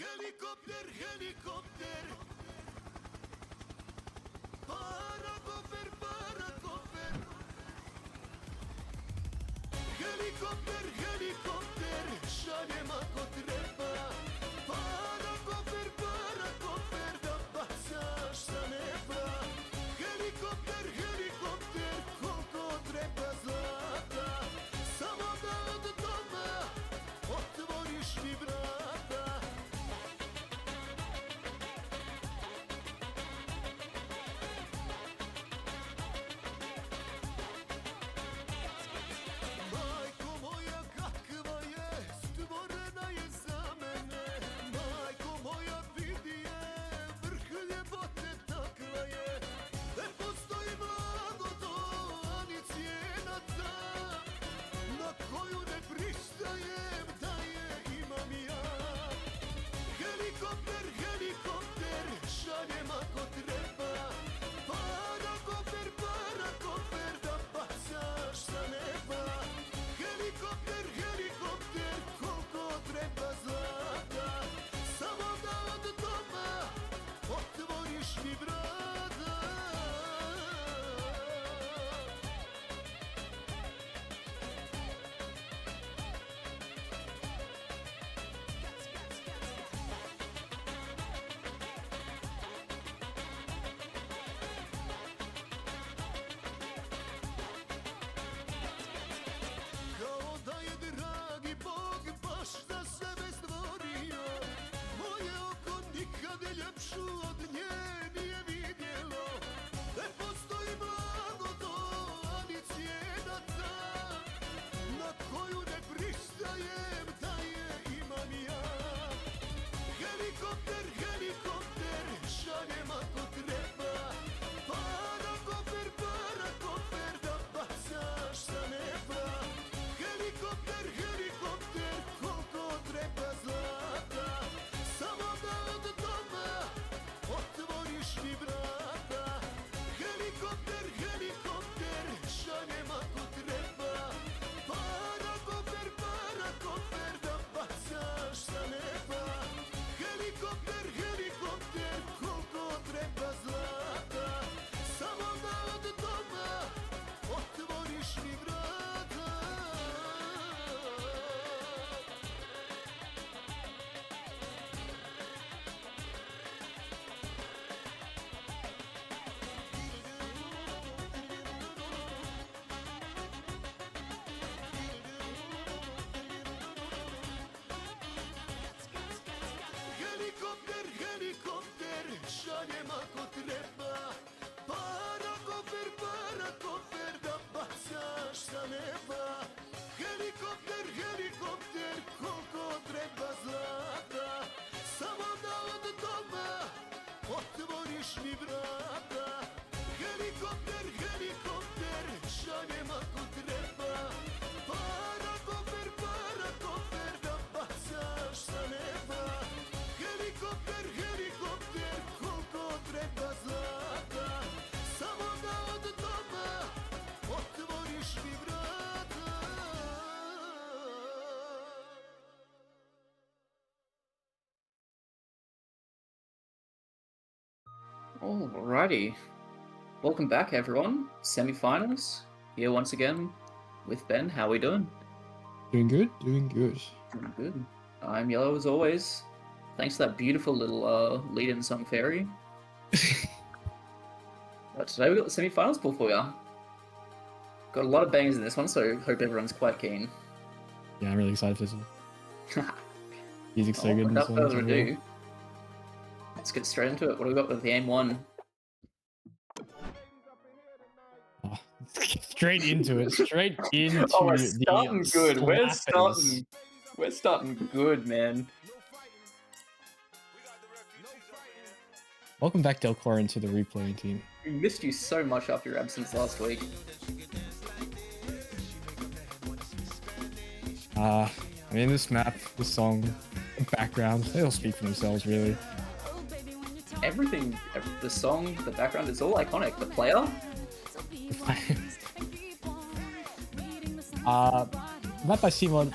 Helikopter, helikopter. Parakofer, parakofer. Helikopter, helikopter. Šaljem ako treba. Parakofer, parakofer. Da bacaš sa neba. Helikopter, helikopter. Koliko treba zlata. Samo da od doma otvoriš mi vrata. Majko moja kakva je, stvorena je za mene. Majko moja vidi je, vrh ljepote takva je. Ne postoji mlado to, ani cijena ta, na koju ne pristajem da je imam ja. Helikopter, helikopter, šaljem ako treba. Parakofer, parakofer, da bacaš sa neba. Helikopter, helikopter, koliko treba zlata. Samo da od doma otvoriš mi vrata. Kao da je dragi Bog baš za sebe stvorio. Moje oko nikad ljepšu od nje nije vidjelo. Ne postoji blago to, ani cijena ta, na koju ne pristajem da je imam ja. Helikopter, helikopter, šaljem ako treba. Parakofer, parakofer, da bacaš sa neba. Helikopter, helikopter, koliko treba zlata. Samo da od doma otvoriš mi vrata. Helikopter, helikopter, šaljem ako treba. Parakofer, parakofer, da bacaš sa neba. Helikopter, helikopter, koliko treba zlata. Samo da od doma otvoriš mi vrata. Helikopter, helikopter, šaljem ako treba. Parakofer, parakofer, da bacaš sa neba. Helikopter, helikopter, koliko treba zlata. Samo da od doma otvoriš mi vrata. Helikopter, helikopter, šaljem ako treba. Parakofer, parakofer, da bacaš sa neba. Helikopter, helikopter, koliko treba zlata. Samo da od doma otvoriš mi vrata. Alrighty, welcome back everyone. Semifinals here once again with Ben. How we doing? Doing good, doing good. Doing good. I'm Yellow as always. Thanks for that beautiful little lead-in song, Fairy. Today we got the semi-finals pool for you. Got a lot of bangers in this one, so hope everyone's quite keen. Yeah, I'm really excited for this one. Music's so good in Without this one. further ado, let's get straight into it. What do we got with game one? Oh, straight into it. Straight into Oh, we're the starting good. slappers. We're starting good, man. Welcome back, Delcor, into the replaying team. We missed you so much after your absence last week. I mean, this map, this song, the background, they all speak for themselves, really. Everything, the song, the background, it's all iconic. The player, Map by Simon,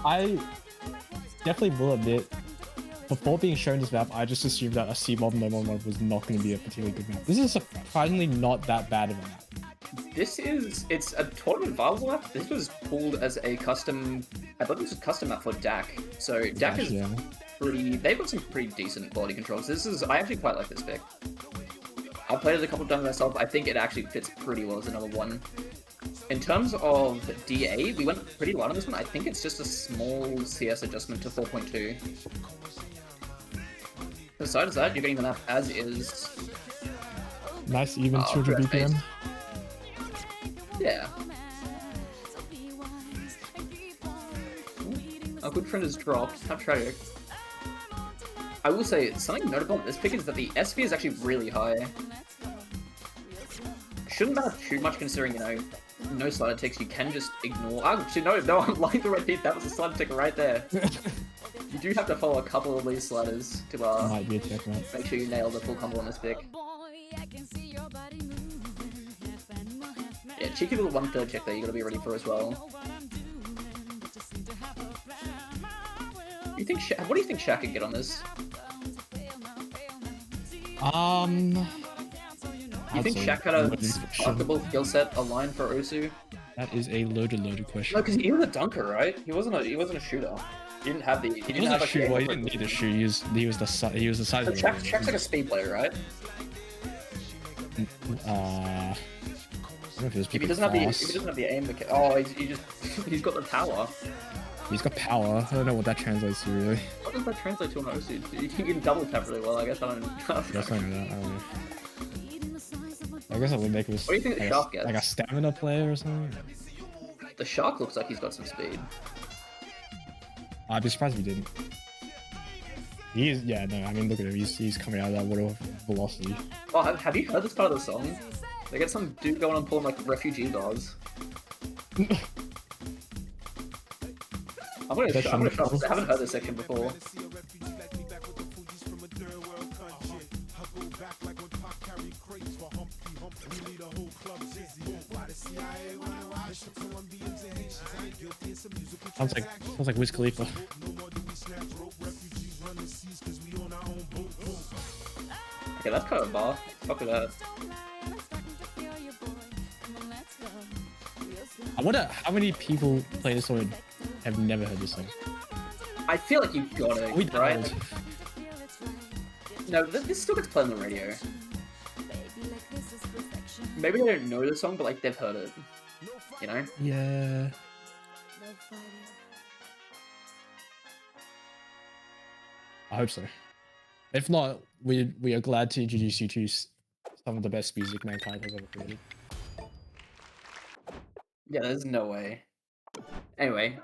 I definitely will admit before being shown this map, I just assumed that a C-Mob no mod mod was not going to be a particularly good map. This is surprisingly not that bad of a map. It's a tournament viable map. This was pulled as a custom, I believe this was a custom map for DAC. So DAC is Yeah. pretty, they've got some pretty decent quality controls. I actually quite like this pick. I've played it a couple of times myself. I think it actually fits pretty well as another one. In terms of DA, we went pretty light on this one. I think it's just a small CS adjustment to 4.2. Besides that, you're getting the map as is. Nice even 200 BPM. Yeah. Our good friend has dropped. How tragic. I will say, something notable about this pick is that the SV is actually really high. Shouldn't matter too much considering, you know, no slider ticks, you can just ignore. Actually, no, I'm lying to repeat, that was a slider tick right there. You do have to follow a couple of these sliders to Might be a check, right? make sure you nail the full combo on this pick. Yeah, cheeky little 1/3 check there you gotta be ready for as well. You think what do you think Shaq could get on this? You think Shaq had a markable skill set aligned for Osu? That is a loaded question. No, because he was a dunker, right? He wasn't a shooter. He didn't have the. He didn't have a shoot. Well, he didn't need a shoot. He was the size So of Shaq's like a speed player, right? I don't know if If he doesn't have the aim, he's got the power. He's got power. I don't know what that translates to really. What does that translate to on Osu? You can double tap really well, I guess. I don't know. That's not that. I don't know. I guess I would make him What do you think the Shark gets? like a stamina player or something. The Shark looks like he's got some speed. I'd be surprised if he didn't. He is, yeah, no, I mean, look at him. He's coming out of that water velocity. Oh, have you heard this part of the song? They get some dude going on pulling like refugee dogs. I'm gonna shut up. I haven't heard this section before. Sounds like Wiz Khalifa. Okay, that's kind of a bar. Fuck with that. I wonder how many people play this song and have never heard this song. I feel like you've got it, We right? don't. No, this still gets played on the radio. Maybe they don't know the song, but like they've heard it. You know? Yeah. I hope so. If not, we are glad to introduce you to some of the best music mankind has ever created. Yeah, there's no way. Anyway,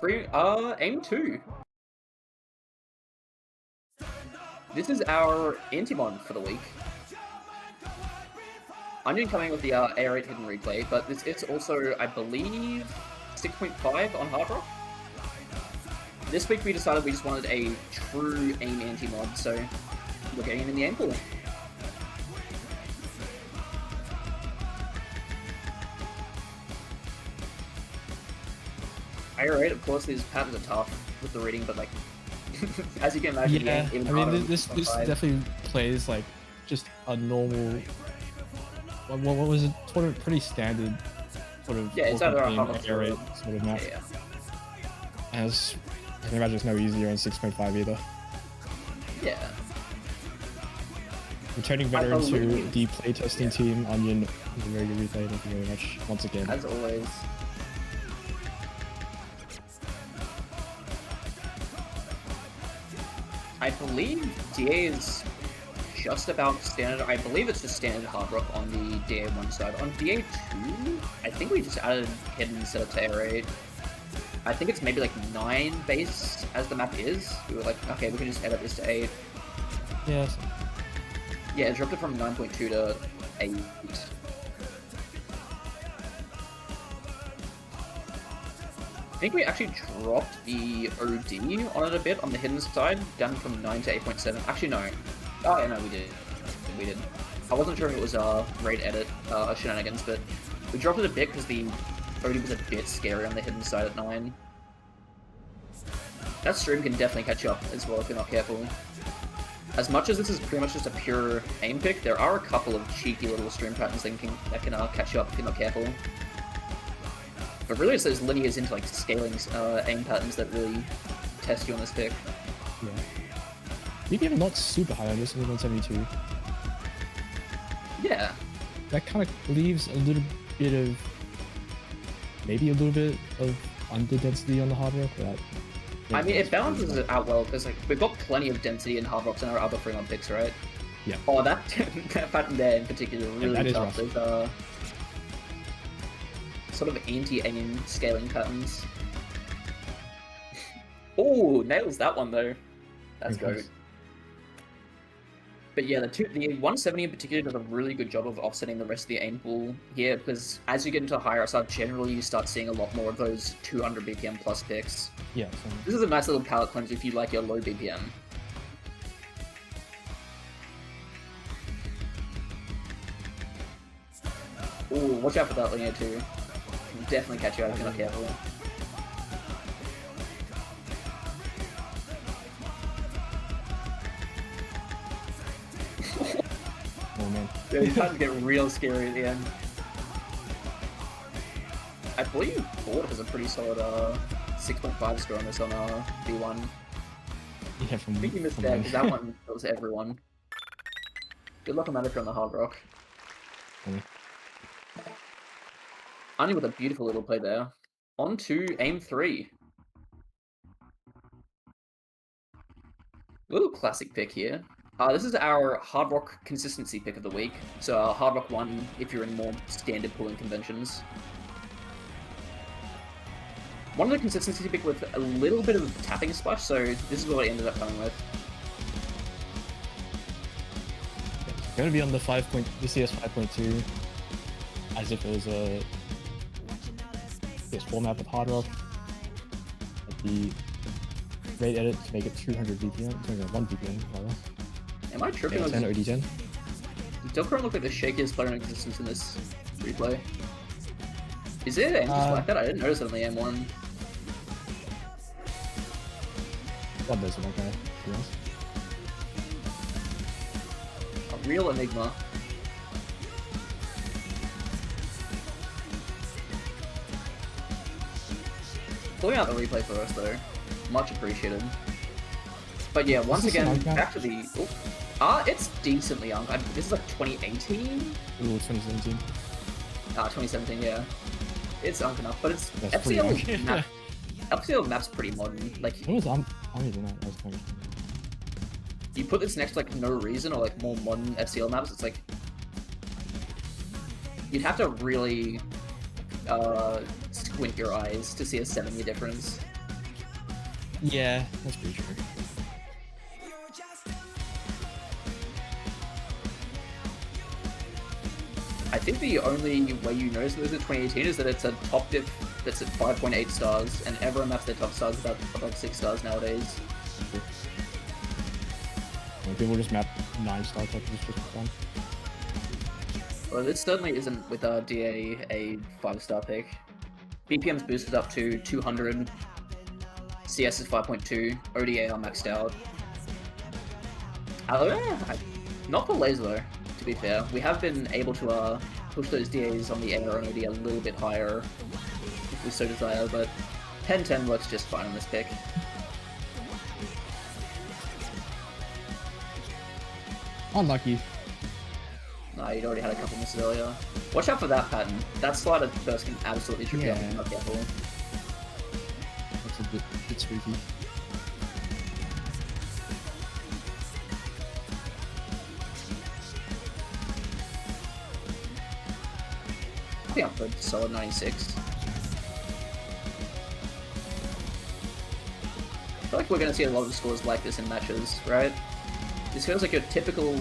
aim 2. This is our anti-mod for the week. I'm doing coming with the AR8 hidden replay, but it's also, I believe, 6.5 on Hard Rock. This week we decided we just wanted a true aim anti-mod, so we're getting in the aim pool. AR8, of course, these patterns are tough with the reading, but like, as you can imagine, Yeah, even I harder mean, on this 6.5. definitely plays like just a normal. What was it? Sort of pretty standard, sort of. Yeah, it's either a game Hard Rock area or- sort of map. Yeah. As I can imagine, it's no easier on 6.5 either. Yeah. Returning veteran to believe- the playtesting team, Onion, is a very good replay. Thank you very much once again. As always. I believe DA is just about standard. I believe it's just standard hard rock on the DA1 side. On DA2, I think we just added hidden setup to AR8. I think it's maybe like 9 base as the map is. We were like, okay, we can just edit this to 8. Yeah. Yeah, it dropped it from 9.2 to 8. I think we actually dropped the OD on it a bit on the hidden side, down from 9 to 8.7. Actually, no. Oh, yeah, no, we did. We did. I wasn't sure if it was raid edit shenanigans, but we dropped it a bit because the OD was a bit scary on the hidden side at 9. That stream can definitely catch up as well if you're not careful. As much as this is pretty much just a pure aim pick, there are a couple of cheeky little stream patterns that can catch you up if you're not careful. But really it's those linears into like scaling aim patterns that really test you on this pick. Yeah. BPM not super high on this, only 172. Yeah. That kind of leaves a little bit of, maybe a little bit of under density on the hard rock, but I mean, it balances it out well, because like we've got plenty of density in hard rocks in our other Fremont picks, right? Yeah. Oh, that, that pattern there in particular really that is tough. rough. There's sort of anti-aim scaling patterns. Oh, nails that one though. That's good. But yeah, the 170 in particular does a really good job of offsetting the rest of the aim pool here, because as you get into higher SR, generally you start seeing a lot more of those 200 BPM plus picks. Yeah. This is a nice little palette cleanse if you like your low BPM. Ooh, watch out for that linear too. Can definitely catch you out if you're not careful. Oh man. Yeah, these patterns get real scary at the end. I believe Board has a pretty solid 6.5 score on this on B1. Yeah, from I think you missed that, because that one was everyone. Good luck on that if you're on the hard rock. Ani with a beautiful little play there. On to aim 3. Little classic pick here. This is our hard rock consistency pick of the week. So hard rock 1 if you're in more standard pooling conventions. One of the consistency pick with a little bit of tapping splash, so this is what I ended up going with. Gonna be on the CS 5.2, as if it was a PS4 map with hard rock. At the rate edit to make it 200 BPM, 201 BPM rather. Am I tripping on 10 or D10? Does Delcron look like the shakiest player in existence in this replay? Is it aim just like that? I didn't notice it on the M1. What does it like that, to be honest? A real enigma. Pulling out the replay for us though. Much appreciated. But yeah, once again, back to the... it's decently young. This is like 2018? Ooh, 2017. 2017, yeah. It's young enough, but it's... That's FCL map, FCL map's pretty modern. Like, what was Army doing that? I was kind of... You put this next to like No Reason or like more modern FCL maps, it's like... You'd have to really squint your eyes to see a 7-year difference. Yeah, that's pretty true. I think the only way you notice this in 2018 is that it's a top diff that's at 5.8 stars, and everyone maps their top stars about above 6 stars nowadays. People just map 9-star top just for fun. Well, this certainly isn't with DA a 5-star pick. BPM's boosted up to 200, CS is 5.2, ODA are maxed out. Not for laser though, to be fair. We have been able to push those DAs on the air and OD a little bit higher if we so desire, but 10-10 works just fine on this pick. Unlucky. Nah, you'd already had a couple misses earlier. Watch out for that pattern. That slider burst can absolutely trip you up if you're not careful. That's a bit spooky. I think I'm good. Solid 96. I feel like we're going to see a lot of scores like this in matches, right? This feels like your typical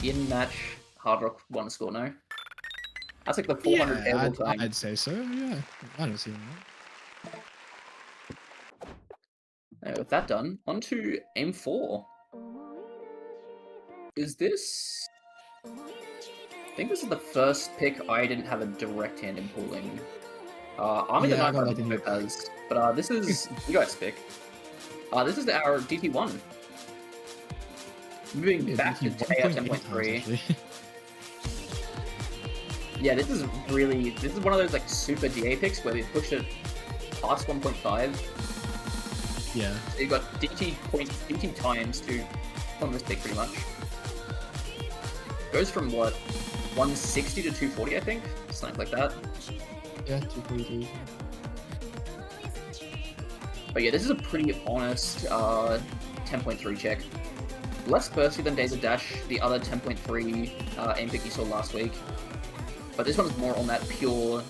in-match Hard Rock 1 score, no? That's like the 400 yeah, time. I'd say so, yeah. I don't see that. With that done, on to aim 4. Is this... I think this is the first pick I didn't have a direct hand in pooling. Army the Night has, but this is you guys' pick. This is our DT1. Moving Yeah, back to DT TAO 1.8 times, 10.3. actually. Yeah, this is one of those like super DA picks where we pushed it past 1.5. Yeah. So you've got DT times to on this pick pretty much. Goes from what, 160 to 240, I think, something like that. Yeah, 243. But yeah, this is a pretty honest 10.3 check. Less bursty than Days of Dash, the other 10.3 aim pick you saw last week. But this one's more on that pure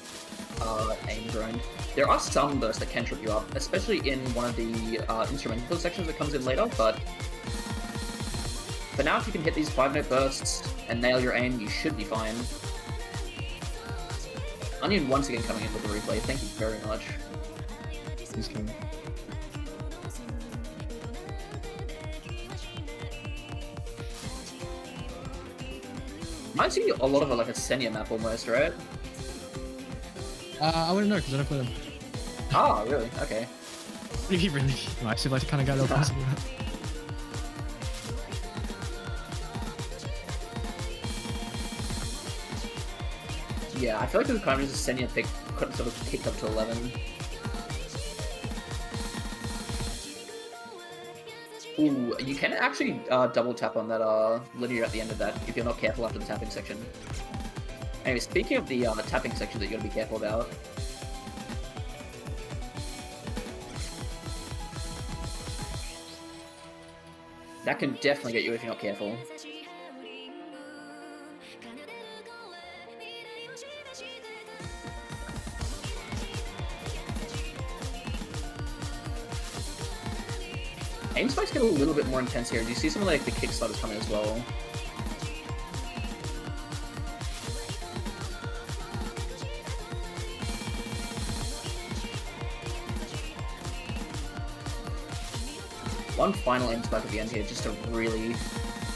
aim grind. There are some bursts that can trip you up, especially in one of the instrumental sections that comes in later, but for now, if you can hit these 5-note bursts and nail your aim, you should be fine. Onion once again coming in with the replay, thank you very much. He's coming. Reminds you a lot of like a Senya map almost, right? I wouldn't know because I don't play them. Ah, really? Okay. Really? I actually like the kind of guy that plays them. Yeah, I feel like this is kind of just a Senya pick sort of kicked up to 11. Ooh, you can actually double tap on that linear at the end of that if you're not careful after the tapping section. Anyway, speaking of the tapping section that you gotta be careful about. That can definitely get you if you're not careful. Aim spikes get a little bit more intense here. Do you see some of like the kickstarters coming as well? One final aim spike at the end here, just to really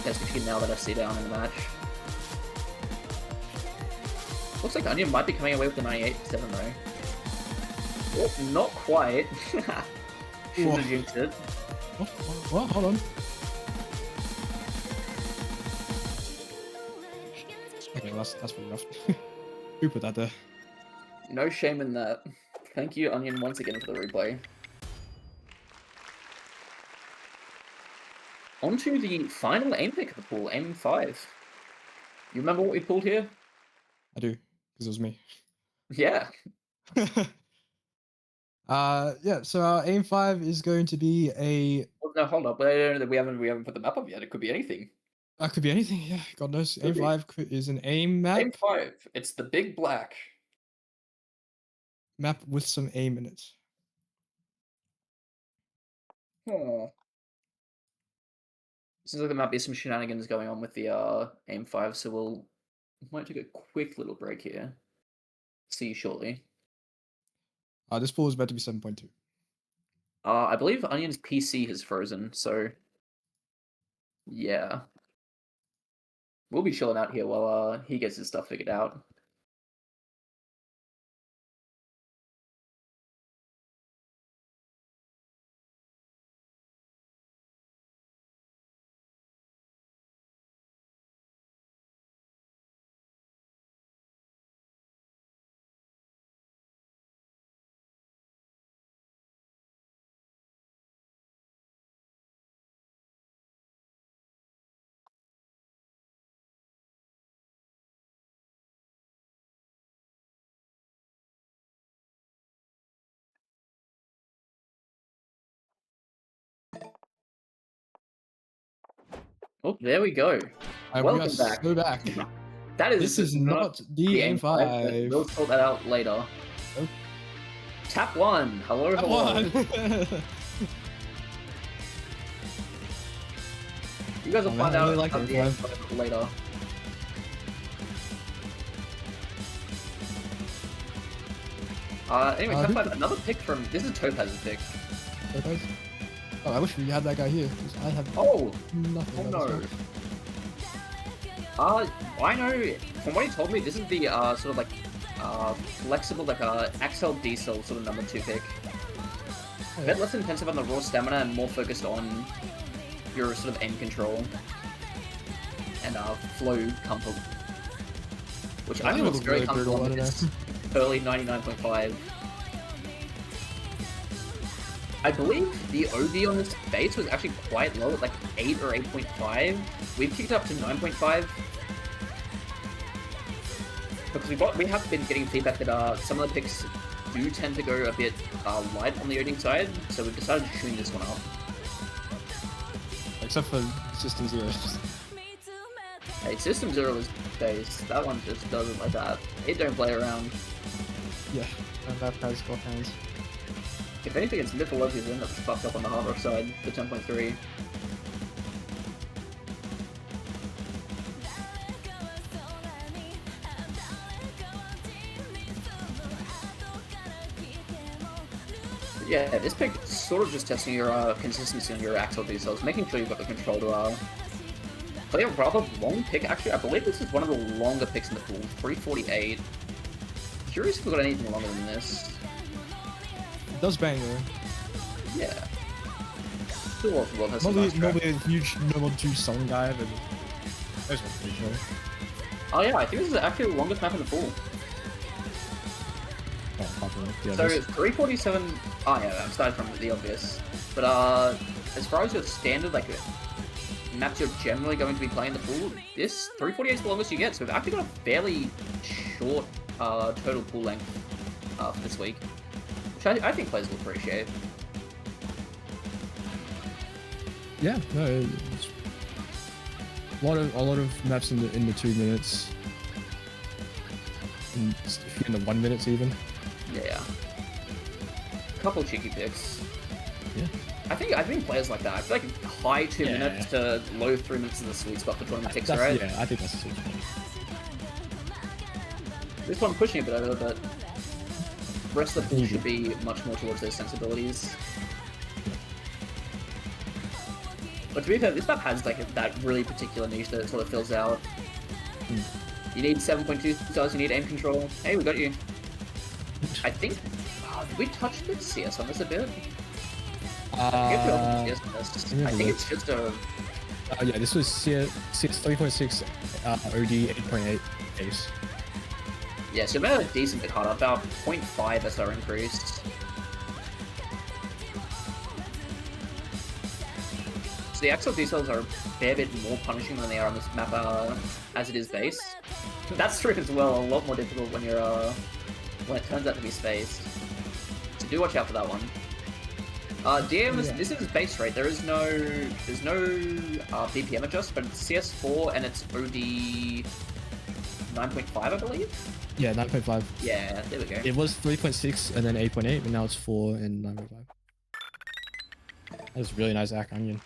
test if you can nail that FC down in the match. Looks like Onion might be coming away with the 98-7 though. Oh, not quite. Shouldn't have jinxed it. Well, hold on. Okay, that's pretty rough. Who put that there? No shame in that. Thank you, Onion, once again for the replay. On to the final aim pick of the pool, aim 5. You remember what we pulled here? I do, because it was me. Yeah. Yeah, so our aim 5 is going to be a... Well, no, hold up. We haven't put the map up yet. It could be anything. That could be anything, yeah, God knows. Could Aim be. 5 is an aim map. Aim 5. It's the big black. Map with some aim in it. Oh. Seems like there might be some shenanigans going on with the aim 5, so might take a quick little break here. See you shortly. This pool is about to be 7.2. I believe Onion's PC has frozen, so yeah. We'll be chilling out here while he gets his stuff figured out. Oh, there we go. We Welcome are back. so back. That is This is not the aim 5. We'll sort that out later. Nope. Tap 1. Hello, Come hello. on. You guys will Oh, find man, I out really like about it, the aim 5 later. Anyway, Tap 5, another pick from... This is Topaz's pick. Topaz? Oh, I wish we had that guy here. 'Cause I have Oh! nothing. Oh about no. this I know, from what he told me, this is the sort of like flexible, like Axel Diesel sort of number 2 pick. A bit less intensive on the raw stamina and more focused on your sort of aim control and flow comfort. Which I think looks very comfortable on this early 99.5. I believe the OD on this base was actually quite low at like 8 or 8.5. We've kicked it up to 9.5. Because we have been getting feedback that some of the picks do tend to go a bit light on the OD side, so we've decided to tune this one up. Except for System Zero. Hey, System Zero is base. That one just does it like that. It don't play around. Yeah, and that has got hands. If anything, it's Mythologia's end up fucked up on the hard rock side for 10.3. Yeah, this pick sort of just testing your consistency on your axle details, making sure you've got the control to play a rather long pick. Actually, I believe this is one of the longer picks in the pool, 348. Curious if we've got anything longer than this. It does bang though. Yeah. Still lots of love has Nobody a huge number 2 song guy, but that's not pretty sure. Oh yeah, I think this is actually the longest map in the pool. Yeah, so 347. Oh yeah, I'm starting from the obvious. But as far as your standard like maps you're generally going to be playing in the pool, this 348 is the longest you get. So we've actually got a fairly short total pool length for this week, which I think players will appreciate. Yeah, no, it's a lot of maps in the 2 minutes, in the 1 minutes even. Yeah. Couple cheeky picks. Yeah. I think players like that. I feel like high 2 minutes to low 3 minutes is the sweet spot for tournament picks, right? Yeah, I think that's the sweet spot. This one pushing a bit over, but the rest of the pool should be much more towards those sensibilities. But to be fair, this map has like that really particular niche that it sort of fills out. You need 7.2 stars, you need aim control. Hey, we got you. I think did we touch the CS on this a bit? I think it's just a. Yeah, this was CS 3.6 OD 8.8 base. Yeah, so about a decent bit harder, about 0.5 SR increase. So the axle details are a fair bit more punishing than they are on this map as it is base. That's true as well, a lot more difficult when you're when it turns out to be spaced. So do watch out for that one. DM this is base rate. There's no BPM adjust, but it's CS4 and it's OD 9.5, I believe. Yeah, 9.5. Yeah, there we go. It was 3.6 and then 8.8, but now it's 4 and 9.5. That was really nice Ack Onion.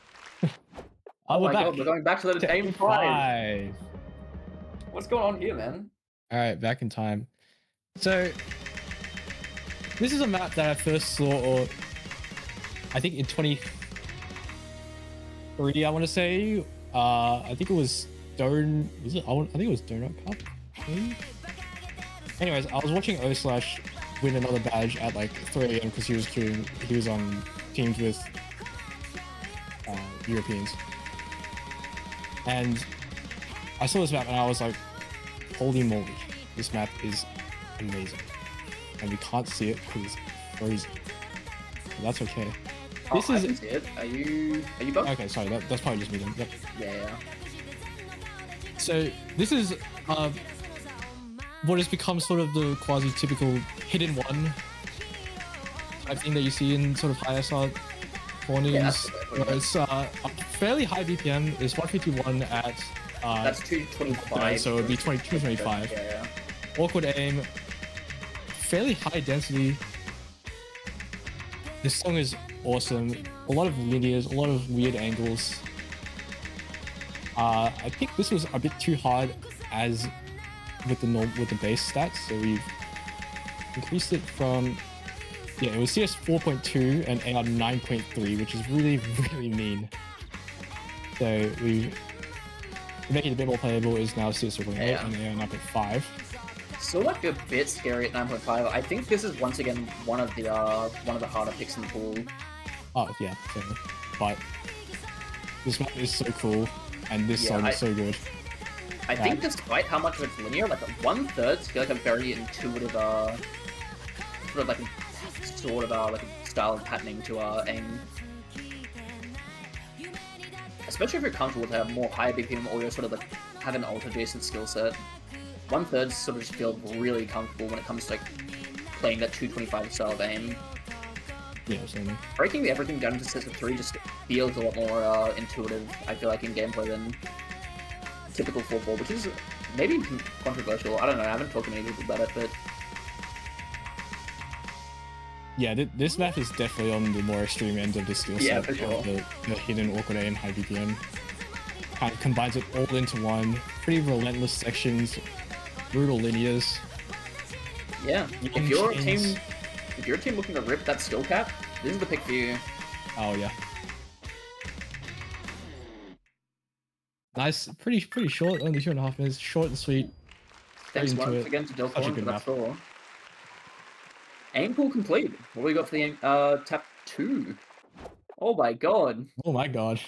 Oh my god, we're going back to the aim 5. What's going on here, man? Alright, back in time. So, this is a map that I first saw, I think in 23, I want to say. I think it was Stone. Was it? I think it was Donut Cup. Maybe? Anyways, I was watching O/ win another badge at like 3 AM because he was on teams with Europeans, and I saw this map and I was like, "Holy moly, this map is amazing!" And we can't see it because it's frozen. But that's okay. This is. I can see it. Are you both? Okay, sorry. That's probably just me then. Yep. Yeah. So this is what has become sort of the quasi-typical hidden one type thing that you see in sort of high SR corners. It's a fairly high BPM. It's 151 at. That's 225. So it would be 225. Yeah. Awkward aim. Fairly high density. This song is awesome. A lot of linears, a lot of weird angles. I think this was a bit too hard as with the base stats, so we've increased it from it was CS 4.2 and AR 9.3, which is really mean. So we make it a bit more playable. Is now CS 4.8 and AR 9.5. So like a bit scary at 9.5. I think this is once again one of the harder picks in the pool. Oh yeah, certainly. But this map is so cool, and this song is so good. I think despite how much of it's linear, like 1/3 feel like a very intuitive like a style of patterning to aim. Especially if you're comfortable to have more high BPM or you're sort of like have an alt adjacent skill set. 1/3 sort of just feel really comfortable when it comes to like playing that 225 style of aim. Yeah, certainly. Breaking everything down to sets of 3 just feels a lot more intuitive, I feel like, in gameplay than typical 4-4, which is maybe controversial. I don't know, I haven't talked to many people about it, but... Yeah, this map is definitely on the more extreme end of the skill set. Yeah, for sure. The hidden awkward aim, high BPM. Kind of combines it all into one. Pretty relentless sections, brutal linears. Yeah, if you're a team looking to rip that skill cap, this is the pick for you. Oh yeah. Nice, pretty short, only 2.5 minutes. Short and sweet. Thanks once again to Delcorn for that score. Aim pool complete. What do we got for the tap 2? Oh my god. Oh my god.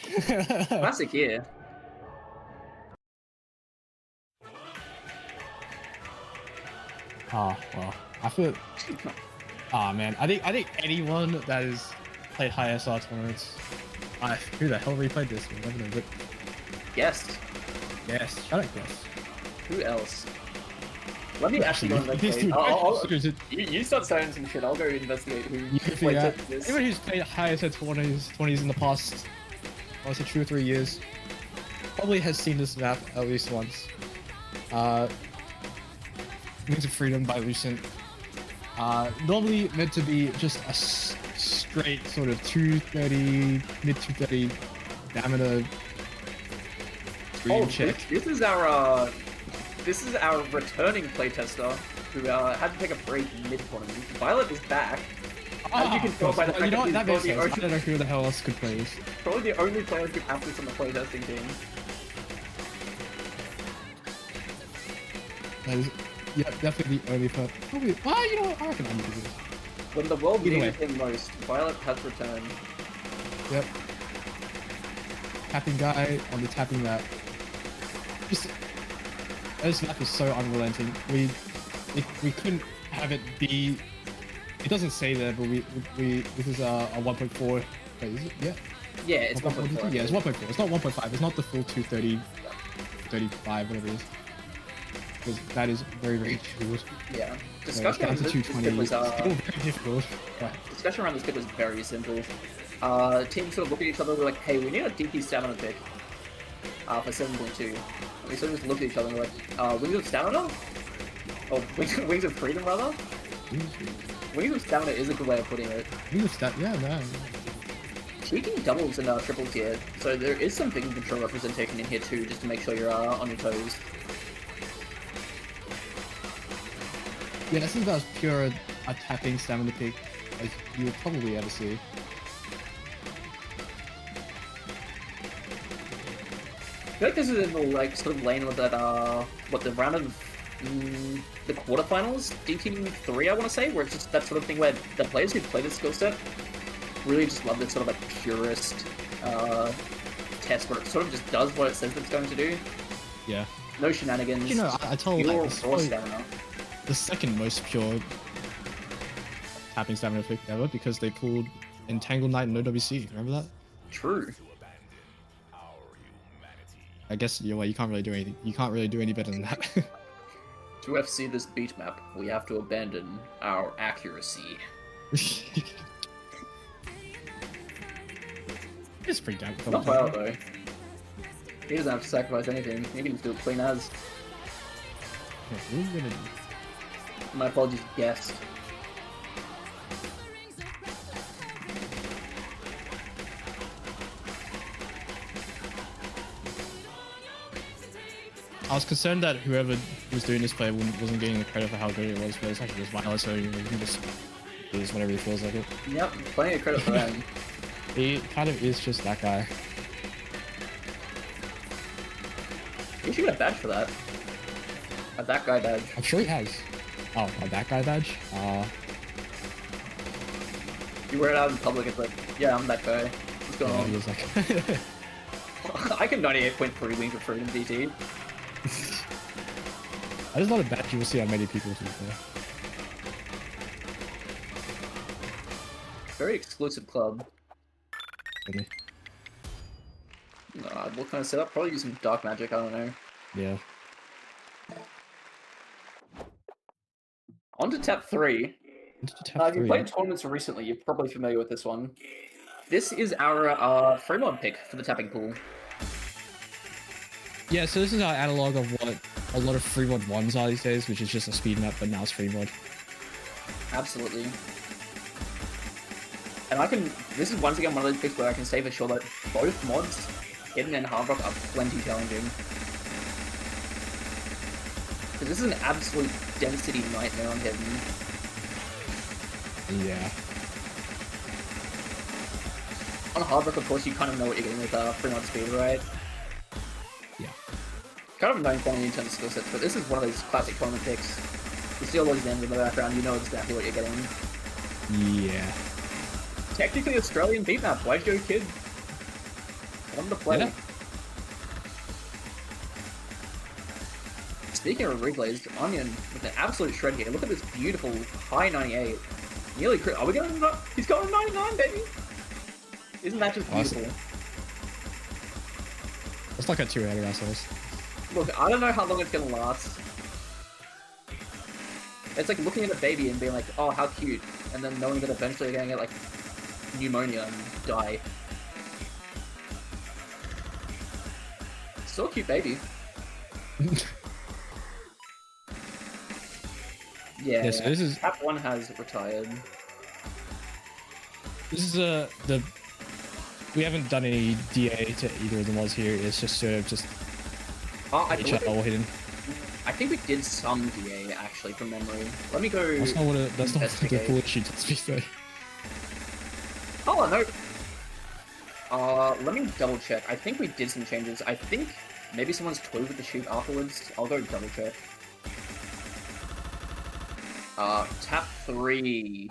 Classic here. Ah, well, I feel. Ah man, I think anyone that has played high SR tournaments, who the hell replayed this? I never know, but Guessed. yes, shut up, guess. Who else? Let me actually go investigate. You start saying some shit. I'll go investigate who played this. Anyone who's played high SR 20s in the past, I would say 2 or 3 years, probably has seen this map at least once. Wings of Freedom by Lucent. Normally meant to be just a straight sort of 230, mid 230 diameter screen check. This is our returning playtester who had to take a break mid-tournament. Violet is back. As you can tell by the fact that he's I don't know who the hell else could play this. Probably the only player who could have this on the playtesting team. That is, yeah, definitely the only player. Probably. Well, you know what? I reckon I'm gonna do this. When the world needed him most, Violet has returned. Yep. Tapping guy on the tapping map. Just this map is so unrelenting. We couldn't have it be. It doesn't say there, but this is a 1.4. Wait, is it? Yeah. Yeah, it's 1.4. Yeah, it's 1.4. It's not 1.5. It's not the full 230, 35, whatever it is. Because that is very, very difficult. Yeah. Discussion around this pick was still very difficult. Discussion around this pick was very simple. Teams sort of look at each other and we're like, hey, we need a DP stamina pick. For 7.2. And we sort of just look at each other and we're like, Wings of Stamina? Or Wings of Freedom, rather? Wings of Stamina is a good way of putting it. Wings of Stamina, yeah, man. Cheeking doubles and triples here, so there is some big control representation in here too, just to make sure you're on your toes. Yeah, this is about as pure a tapping stamina pick as you would probably ever see. I feel like this is in the like sort of lane with that what the round of the quarterfinals DT3 I want to say, where it's just that sort of thing where the players who play this skill set really just love this sort of like purist test where it sort of just does what it says it's going to do. Yeah. No shenanigans. You know, I told you like, stamina. The second most pure tapping stamina pick ever because they pulled Entangled Knight and OWC. Remember that? True. I guess you can't really do anything. You can't really do any better than that. To FC this beat map, we have to abandon our accuracy. It's pretty damn cool. Not well though. He doesn't have to sacrifice anything. He can just do it clean as. Yeah, what are you gonna do? My apologies, guest. I was concerned that whoever was doing this play wasn't getting the credit for how good it was, but it's actually just Violet, so you can just do this whenever he feels like it. Yep, plenty of credit for him. He kind of is just that guy. You should get a badge for that. A that guy badge. I'm sure he has. Oh, a that guy badge? You wear it out in public, it's like, yeah, I'm that guy. What's going Yeah, on? he was like... I can 98.3 wing for freedom DT. That is not a badge you will see on many people, to be fair. Very exclusive club. Really. What kind of setup? Probably using dark magic, I don't know. Yeah. On to tap 3. If you played tournaments recently, you're probably familiar with this one. This is our free mod pick for the tapping pool. Yeah, so this is our analog of what a lot of free mod 1s are these days, which is just a speed map, but now it's free mod. Absolutely. And this is once again one of those picks where I can say for sure that both mods, Hidden and Hard Rock, are plenty challenging. Because this is an absolute density nightmare on Hidden. Yeah. On Hard Rock, of course, you kind of know what you're getting with free mod speed, right? Yeah. Kind of known quantity in terms of skill sets, but this is one of those classic tournament picks. You see all those names in the background, you know exactly what you're getting. Yeah. Technically Australian beat map, why'd you go kid? On the play. Yeah. Speaking of replays, Onion with an absolute shred here. Look at this beautiful high 98. Nearly crit. Are we going to... He's going 99, baby! Isn't that just beautiful? Awesome. Let's not get too ahead of ourselves. Look, I don't know how long it's gonna last. It's like looking at a baby and being like, oh, how cute. And then knowing that eventually you're gonna get like pneumonia and die. Still a cute baby. Yeah, so this is... Tap 1 has retired. This is the... We haven't done any DA to either of the mods here. It's just sort of just HL hidden. I think we did some DA actually from memory. Let me go. That's not what the pool sheet does, be fair. Oh no. Let me double check. I think we did some changes. I think maybe someone's toyed with the sheet afterwards. I'll go double check. Tap 3.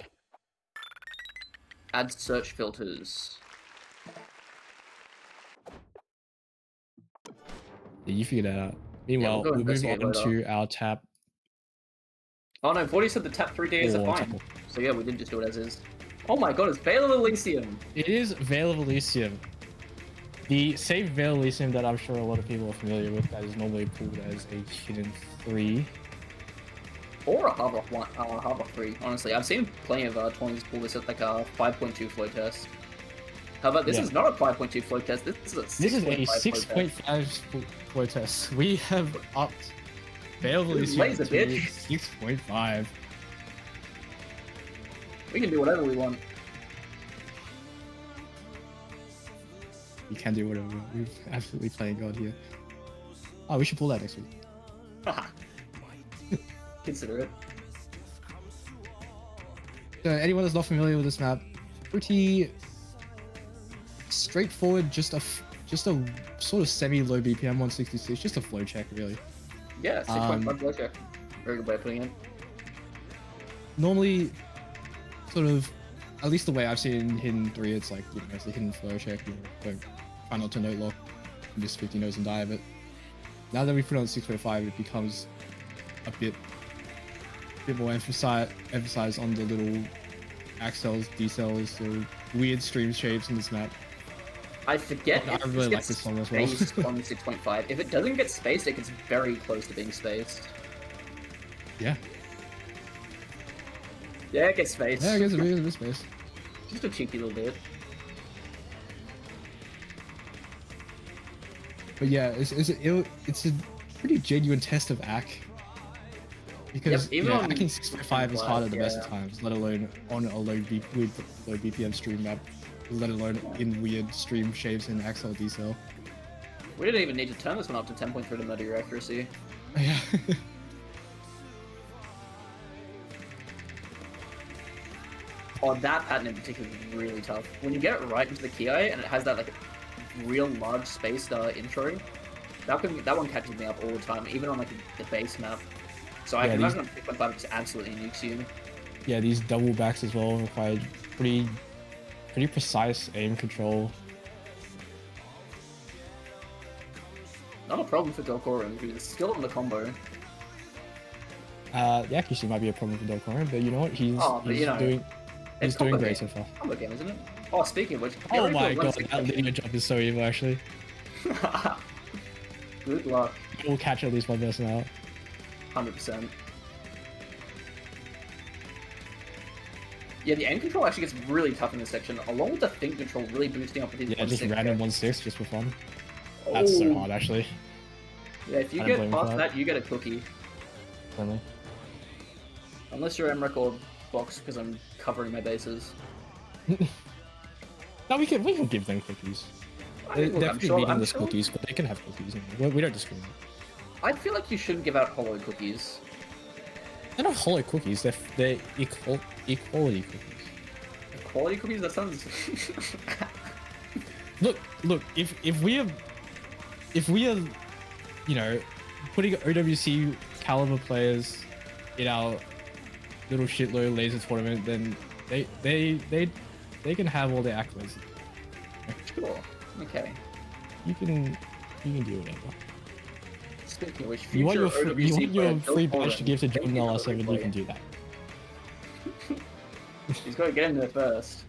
Add search filters. Yeah, you figure that out. Meanwhile, we'll move on to our tap. Oh no, Vorty said the tap 3 DAs are fine. So yeah, we didn't just do it as is. Oh my god, it's Veil of Elysium! It is Veil of Elysium. The same Veil of Elysium that I'm sure a lot of people are familiar with, that is normally pulled as a hidden 3. Or a Hard Rock 3, honestly. I've seen plenty of tournaments pull this at like a 5.2 flow test. However, this is not a 5.2 flow test, this is a 6.5 flow test. We have upped Veil of Elysium to 6.5. We can do whatever we want. We can do whatever we want. We're absolutely playing God here. Oh, we should pull that next week. Consider it. So anyone that's not familiar with this map, pretty straightforward, just a sort of semi-low BPM 166, just a flow check really. Yeah, 6.5 flow check. Very good way of putting it. Normally, sort of, at least the way I've seen it in Hidden 3, it's like, you know, it's a hidden flow check, you know, try not to note lock, and just 50 notes and die of it. Now that we put on 6.5, it becomes a bit more emphasized on the little accels, decels, the weird stream shapes in this map. I forget I really like this one as well. On 6.5. If it doesn't get spaced, it gets very close to being spaced. Yeah. Yeah, it gets spaced. Yeah, it gets a bit spaced. Just a cheeky little bit. But yeah, it's a pretty genuine test of AC. Because even on hacking 6.5 is hard at the best of times, let alone on a low BPM stream map, let alone in weird stream shapes and accel decel. We didn't even need to turn this one up to 10.3 to murder your accuracy. Yeah. Oh, that pattern in particular is really tough. When you get it right into the Ki and it has that like real large spaced intro, that one catches me up all the time, even on like the base map. So I Yeah, can these- imagine 3.5 just absolutely nukes you. Yeah, these double backs as well require pretty precise aim control. Not a problem for Delcorum, who's still on the combo. The accuracy might be a problem for Delcorum, but you know what? He's doing combo great game. so far. Combo game, isn't it? Oh, speaking of which, get Oh ready for my the god, 1-6 that linear jump is so evil actually. section. Good luck. We'll catch at least one person out. 100%. Yeah, the aim control actually gets really tough in this section, along with the think control really boosting up with his Yeah, just 1-6 random kick. 1-6 just for fun. That's so Oh. hard actually. Yeah, if you I don't get blame past for that, you get a cookie. Friendly. Unless you're M record box, because I'm covering my bases. No, we can give them cookies. I They're mean, look, definitely I'm meaningless sure. cookies, but they can have cookies. We don't discriminate. I feel like you shouldn't give out hollow cookies. They're not hollow cookies. They're equality cookies. Quality cookies? That sounds... Look. If we are, you know, putting OWC caliber players in our little shitload laser tournament, then they can have all their accolades. Sure. Okay. You can do whatever. Speaking of which, You want future your OWC player free Bill badge to Foran, give to thank Jordan you for LR7. You replaying. can do that. He's got to get in there first.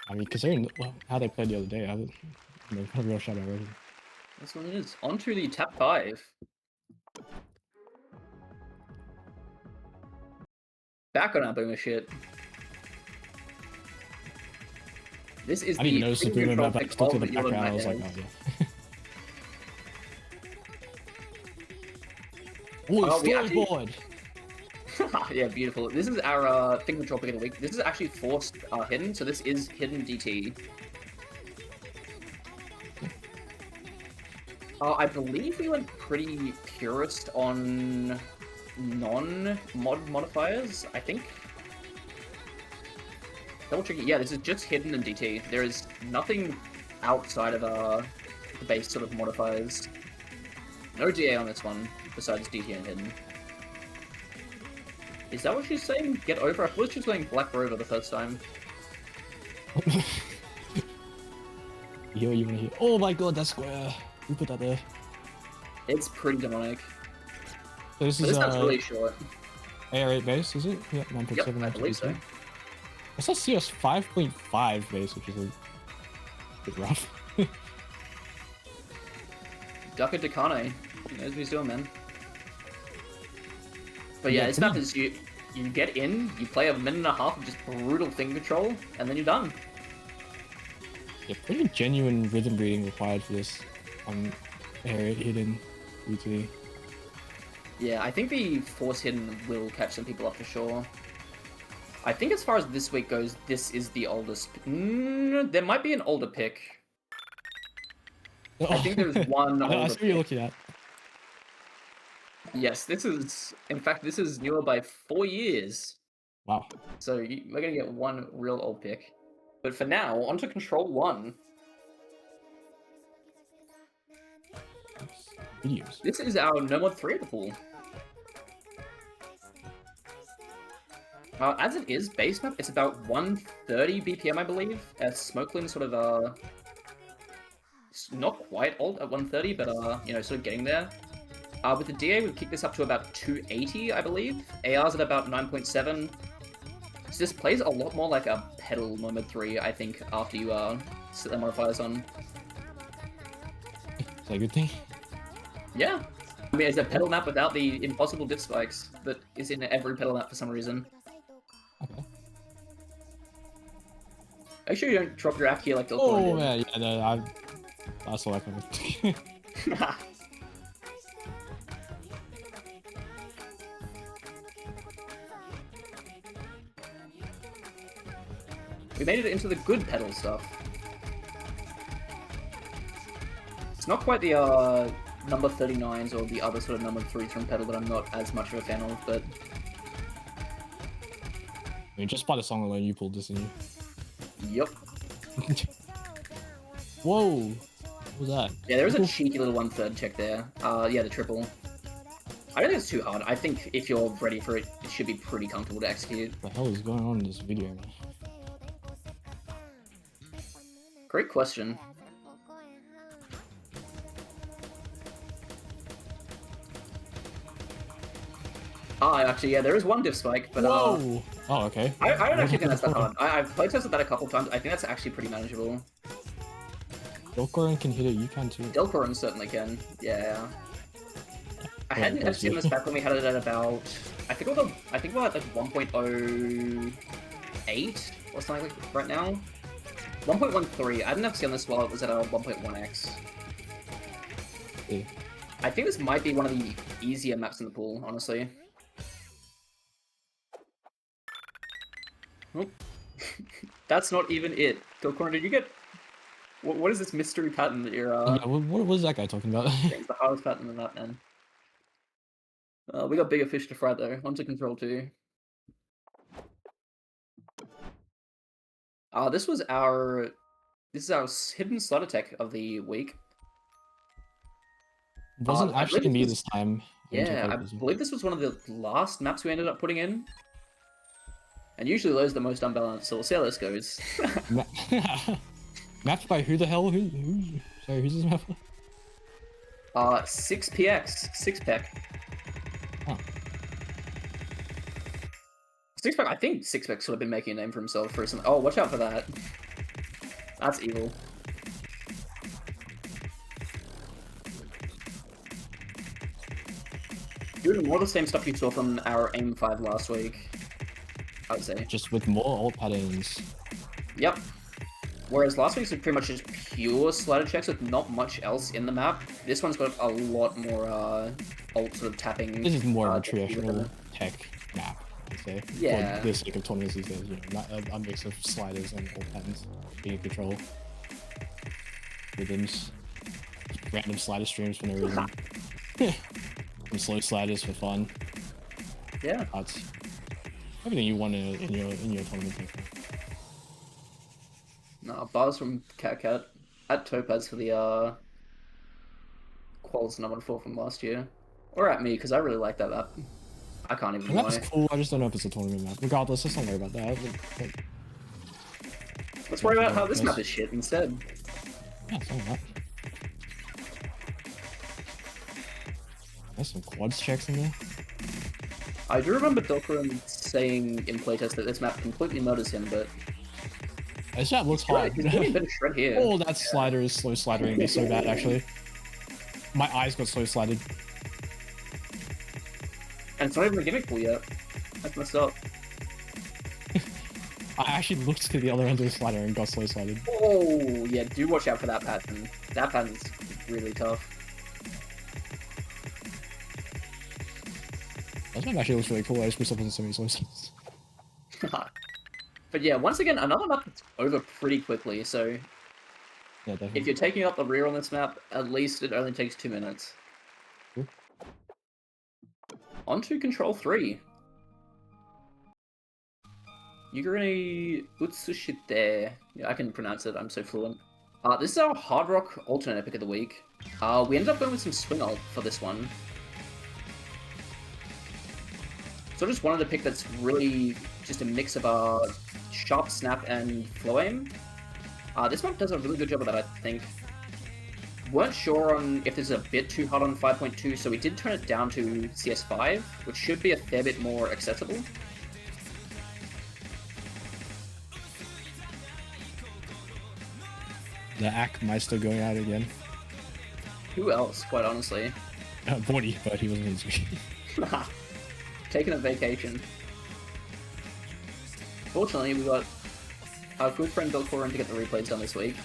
I mean, considering how they played the other day, I would, a real shout out already. That's what it is. On to the top 5. Back on our boomer shit. This is I didn't the notice the finger boomer control map. I pick just looked of at the Yellow background. I was like, Nightmares. oh yeah. Oh, we actually- storyboard! Yeah, beautiful. This is our finger control pick of the week. This is actually forced hidden, so this is hidden DT. I believe we went pretty purist on non-mod modifiers, I think. Double checking. Yeah, this is just hidden and DT. There is nothing outside of the base sort of modifiers. No DA on this one, besides DT and hidden. Is that what she's saying? Get over? I thought she was going Black Rover the first time. You wanna hear? Oh my god, that's square. Who put that there? It's pretty demonic. So this But is this sounds really short. AR8 base, is it? Yeah, 1.7. Yep, I believe so. I saw CS 5.5 base, which is a bit rough. Daka Dakane. He knows what he's doing, man. But yeah, Yeah, it's about this. You get in, you play a minute and a half of just brutal thing control, and then you're done. Yeah, pretty genuine rhythm reading required for this AR8 hidden UT. Yeah, I think the force hidden will catch some people up for sure. I think as far as this week goes, this is the oldest. There might be an older pick. I think there's one I know, I older see what you're pick. looking at. Yes, this is. In fact, this is newer by 4 years. Wow. So we're gonna get one real old pick. But for now, on to Control 1. Videos. This is our No Mod 3 of the pool. As it is, base map, it's about 130 BPM, I believe. Smokeland sort of, it's not quite old at 130, but, you know, sort of getting there. With the DA, we've kicked this up to about 280, I believe. AR's at about 9.7. So this plays a lot more like a pedal No Mod 3, I think, after you, set the modifiers on. Is that a good thing? Yeah. I mean, it's a pedal map without the impossible diff spikes that is in every pedal map for some reason. Okay. Make sure you don't drop your app here like the Oh man, yeah, no, I saw that coming. We made it into the good pedal stuff. It's not quite the number 39s or the other sort of number 3s from pedal that I'm not as much of a fan of, but I mean, just by the song alone, you pulled this, didn't you? yep. Whoa! What was that? Yeah, there is a cheeky little 1/3 check there. Yeah, the triple. I don't think it's too hard. I think if you're ready for it, it should be pretty comfortable to execute. What the hell is going on in this video, man? Great question. Actually, yeah, there is one diff spike, but Whoa! Oh, okay. I don't actually think that's that hard. I've played tested that a couple times. I think that's actually pretty manageable. Delcorin can hit it, you can too. Delcorin certainly can, yeah. I hadn't actually seen this back when we had it at about, I think we're at like 1.08 or something like right now. 1.13. I didn't have seen this while it was at a 1.1x. Yeah. I think this might be one of the easier maps in the pool, honestly. Oh. That's not even it. Delcorin, did you get... What is this mystery pattern that you're... Yeah, what was that guy talking about? It's the hardest pattern in that, man. We got bigger fish to fry, though. Onto control 2. This is our hidden slot attack of the week. Wasn't actually me this time. Yeah, I believe this was one of the last maps we ended up putting in. And usually those are the most unbalanced, so we'll see how this goes. Mapped by who the hell? Sorry, who's this map? 6px, 6pack. Huh. 6pack, I think 6pack should have been making a name for himself recently. Oh, watch out for that. That's evil. Doing more of the same stuff you saw from our Aim 5 last week, I would say. Just with more alt patterns. Yep. Whereas last week's was pretty much just pure slider checks with not much else in the map. This one's got a lot more alt sort of tapping. This is more of a traditional tech map, I'd say. Yeah. For the sake of tournaments these days, you know, not a mix of sliders and alt patterns being in control. Rhythms. Random slider streams for no reason. Some slow sliders for fun. Yeah. That's everything you want in your tournament. No, bars from Cat at Topaz for the quals number 4 from last year. Or at me, because I really like that map. I can't even lie. That's cool, I just don't know if it's a tournament map. Regardless, let's not worry about that. Let's worry about how this map is shit instead. Yeah, it's not that. There's some quads checks in there. I do remember Delcorin saying in playtest that this map completely murders him, but... This map looks hard. He's doing a bit of shred here. Oh, that slider is slow slidering me so bad, actually. My eyes got slow slided. And it's not even a gimmick pool yet. That's messed up. I actually looked to the other end of the slider and got slow slided. Oh, yeah, do watch out for that pattern. That pattern's really tough. This map actually looks really cool. I just wish I wasn't so many slow slides. But yeah, once again, another map that's over pretty quickly, so Yeah, definitely. if you're taking up the rear on this map, at least it only takes 2 minutes. Cool. On to control 3. Yuguri Utsushite. Yeah, I can pronounce it, I'm so fluent. This is our hard rock alternate epic of the week. We ended up going with some swing alt for this one. So I just wanted to pick that's really just a mix of sharp snap and flow aim. This one does a really good job of that, I think. Weren't sure on if this is a bit too hard on 5.2, so we did turn it down to CS5, which should be a fair bit more accessible. The Ack Meister going out again. Who else, quite honestly? Bordy, but he wasn't his week. Taking a vacation. Fortunately, we got our good friend Delcorin to get the replays done this week.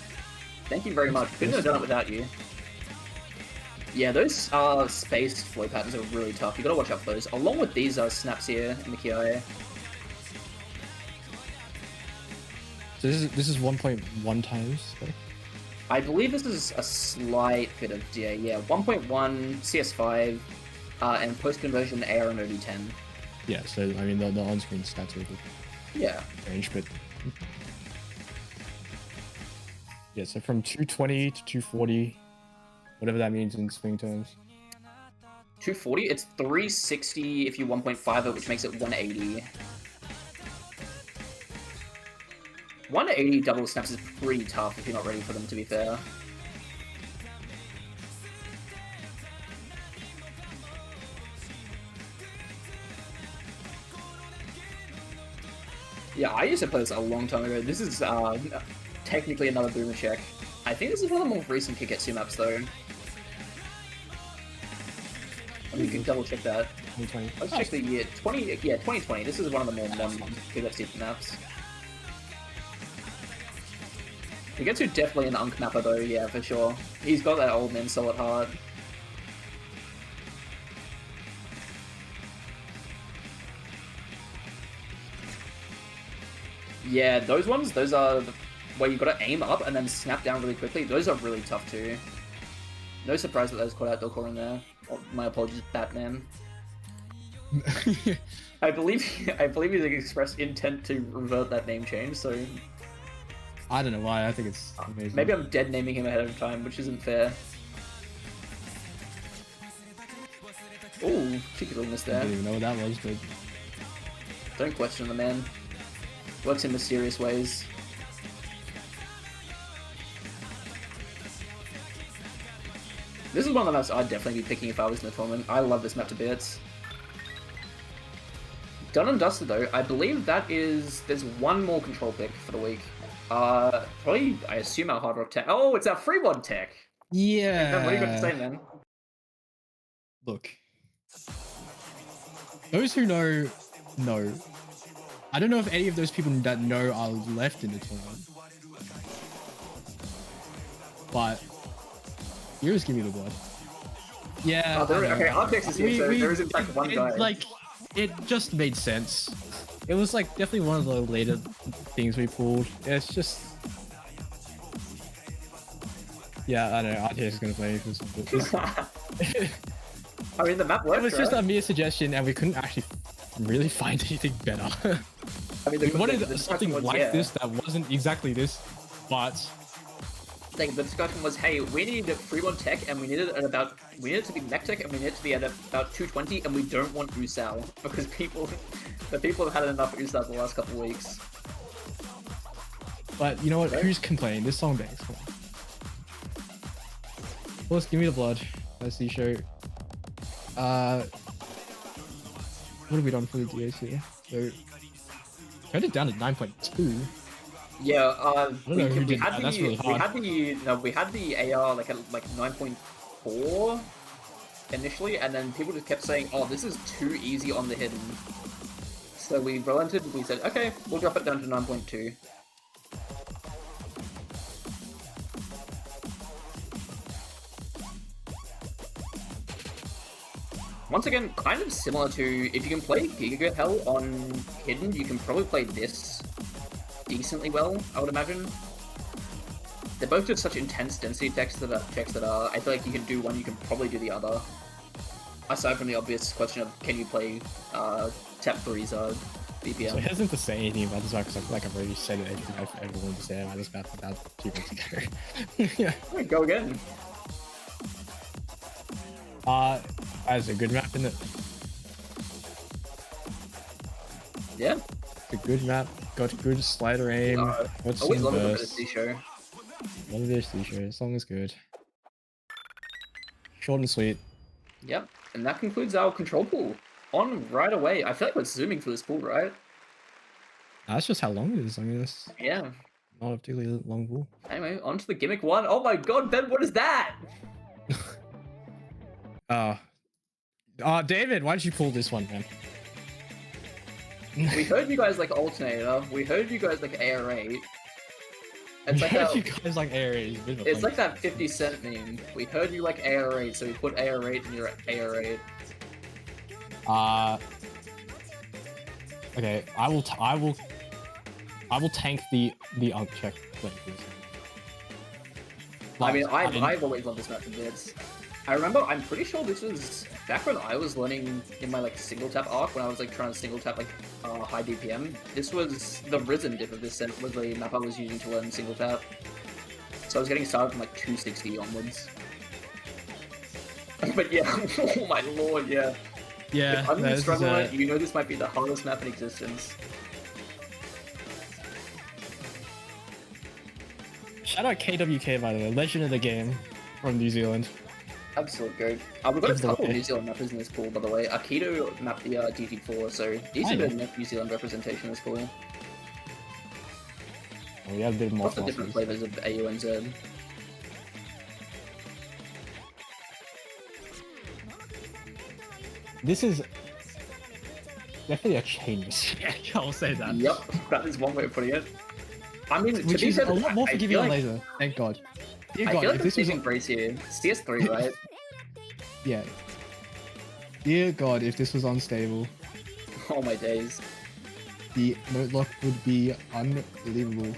Thank you very much. Couldn't have done it without you. Yeah, those spaced flow patterns are really tough. You gotta watch out for those. Along with these snaps here in the KIA. So this is 1.1 times. Right? I believe this is a slight bit of DA. Yeah, 1.1 CS5 and post conversion AR and OD10. Yeah, so I mean the on-screen stats are good. Yeah. Range, but yeah, so from 220 to 240, whatever that means in swing terms. 240? It's 360 if you 1.5 it, which makes it 180. 180 double snaps is pretty tough if you're not ready for them, to be fair. Yeah, I used to play this a long time ago. This is technically another boomer check. I think this is one of the more recent Kiketsu maps, though. We can double check that. 2020. Let's check the year. 2020. This is one of the more modern Kiketsu maps. Kiketsu definitely an Unk mapper, though, yeah, for sure. He's got that old man solid heart. Yeah, those ones, those are where you gotta aim up and then snap down really quickly. Those are really tough too. No surprise that those caught out Delcor in there. Oh, my apologies, Batman. I believe he's expressed intent to revert that name change, so I don't know why, I think it's amazing. maybe I'm dead naming him ahead of time, which isn't fair. Ooh, cheeky little miss I there. didn't even know what that was, but Don't question the man. Works in mysterious ways. This is one of the maps I'd definitely be picking if I was in the tournament. I love this map to bits. Done and dusted though, I believe that is... There's one more control pick for the week. Probably, I assume our Hard Rock tech. Oh, it's our free one tech! yeah. What are you going to say, man? Look. Those who know. I don't know if any of those people that know are left in the tournament. But heroes give me the blood. Yeah. Oh, okay, Artex is here, so there is in fact one guy. Like, it just made sense. It was like definitely one of the later things we pulled. It's just. Yeah, I don't know. Artex is gonna play this. I mean, the map worked, It was just right? a mere suggestion, and we couldn't actually really find anything better. I mean, We wanted the something discussion was, like yeah. this that wasn't exactly this, but Like, the discussion was, hey, we need a free one tech, and we need it at about, we need it to be mech tech, and we need it to be at about 220, and we don't want Usao, because the people have had enough Usao the last couple of weeks. you know what? Right. Who's complaining? This song bangs. Come on. Let's give me the blood. Let's see show. What have we done for the DAs here? So turned it down to 9.2. Yeah, don't know who did that. That's really hard. we had the AR like at like 9.4 initially, and then people just kept saying, "Oh, this is too easy on the hidden." So we relented. We said, "Okay, we'll drop it down to 9.2." Once again, kind of similar to if you can play Giga Hell on hidden, you can probably play this decently well, I would imagine. They're both just such intense density checks that I feel like you can do one, you can probably do the other. Aside from the obvious question of can you play Tap 3's BPM. So I hesitant to say anything about this map because I feel like I've already said everything I've ever wanted to say about this map about 2 weeks ago. Yeah. Alright, go again. That's a good map, isn't it? Yeah. It's a good map. Got good slider aim. Got Always some love it burst. for this show. Love this t-shirt. This song is good. Short and sweet. Yep. And that concludes our control pool. On right away. I feel like we're zooming for this pool, right? That's just how long it is. I mean, it's Yeah. not a particularly long pool. Anyway, on to the gimmick one. Oh my god, Ben, what is that? David, why did you pull this one, man? We heard you guys like Alternator. We heard you guys like AR8. It's like Yeah, that, you guys like Aries. it's like that 50 Cent meme. We heard you like AR8, so we put AR8 in your AR8. Okay, I will tank the unk check. I mean, I've always loved this map from bits. I remember, I'm pretty sure this was back when I was learning in my like single tap arc, when I was like trying to single tap like high DPM. This was the Risen diff of this set, was the map I was using to learn single tap. So I was getting started from like 260 onwards. But yeah, oh my lord, yeah. Yeah, If I'm this is struggling with it, you know this might be the hardest map in existence. shout out KWK, by the way, legend of the game from New Zealand. Absolute goat. We've got Give a the couple of way. New Zealand mappers in this pool, by the way. Akito mapped the DT4, so decent bit of New Zealand representation in this pool. We have a bit more Lots of different flavors of AUNZ. This is definitely a chain mistake. I'll say that. Yep, that is one way of putting it. I mean, to Which be is fair, a lot more I forgiving feel on like, laser. Thank God. Dear I God, feel like if the this was saving grace here. CS3, right? yeah. Dear God, if this was unstable, Oh my days. the note lock would be unbelievable.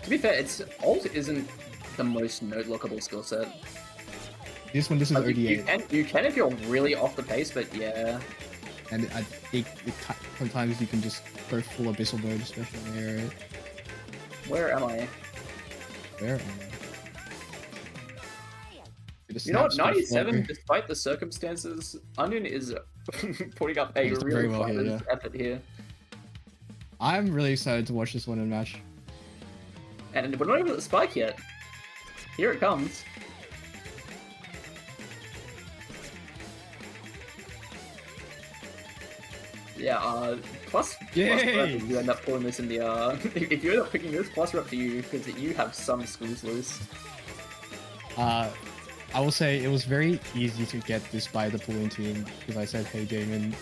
To be fair, its ult isn't the most note lockable skill set. This one, this is Like, ODA, you can if you're really off the pace, but yeah. and sometimes you can just go full abyssal mode, especially in the area. Where am I? Where am I? You know what? 97, despite the circumstances, Onion is putting up a He's done real very well here, fighter's yeah. effort here. I'm really excited to watch this one in match. And we're not even at the spike yet. Here it comes. Yeah, plus rep, if you end up pulling this in the, if you end up picking this, plus rep to you, because you have some screws loose. I will say it was very easy to get this by the pooling team because I said, "Hey, Damon,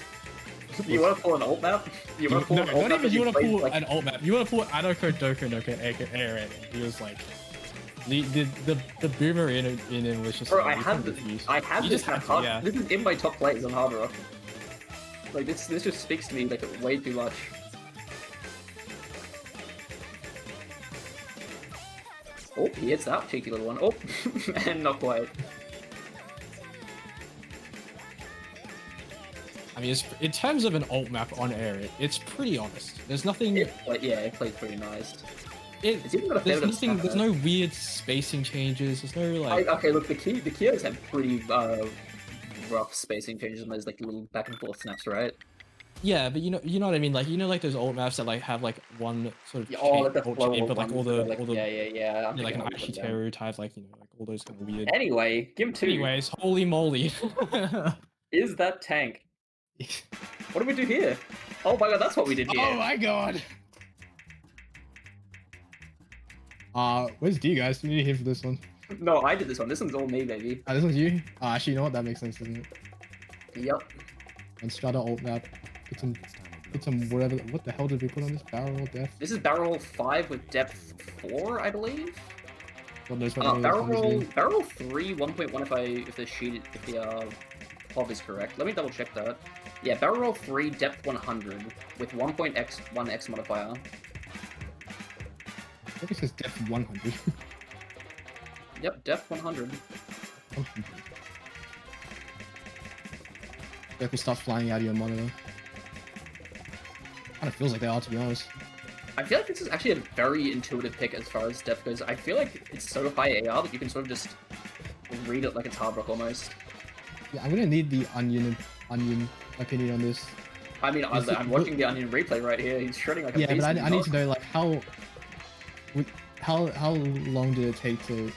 You want to pull an alt map? You want to pull no, an alt not map? even you want to pull like, an alt map. You want to pull Anoko Doku Noka Aaron." He was like, the boomer in him was just. Bro, like, I you have couldn't this. refuse. I have You this just had map. to, yeah. This is in my top plays on Hard Rock. Like this just speaks to me like way too much. Oh, he hits that cheeky little one. Oh, and not quite. I mean, in terms of an alt map on air, it's pretty honest. There's nothing. Yeah, it played pretty nice. It's even got a fair there's bit of nothing. stuff There's there. no weird spacing changes. There's no like. Okay, look, the Kios have pretty rough spacing changes on those like little back and forth snaps, right? Yeah, but you know what I mean. Like those alt maps that like have like one sort of Oh, like the alt flow chain, of but like one, all the like, yeah. yeah, like an I'm thinking of Ashiteru type, like like all those kind of weird. Anyway, give him two. Anyways, holy moly! Is that tank? What do we do here? Oh my god, that's what we did here. Oh my god! Where's D, guys? We need him for this one. No, I did this one. This one's all me, baby. This one's you? Actually, you know what? That makes sense, doesn't it? Yep. And Strata alt map. Put some whatever. What the hell did we put on this? Barrel roll depth? This is barrel roll 5 with depth 4, I believe. God knows what Barrel roll 3 1.1 if the POV is correct. Let me double check that. Yeah, barrel roll 3 depth 100 with 1.1x modifier. I think it says depth 100. Yep, depth 100. Circle stuff flying out of your monitor. Kind of feels like they are, to be honest. I feel like this is actually a very intuitive pick as far as depth goes. I feel like it's so high AR that you can sort of just read it like it's Hard Rock almost. Yeah, I'm gonna need the onion opinion on this. I mean, I'm watching the Onion replay right here. He's shredding like a Yeah, beast. but I need to know like how long did it take to,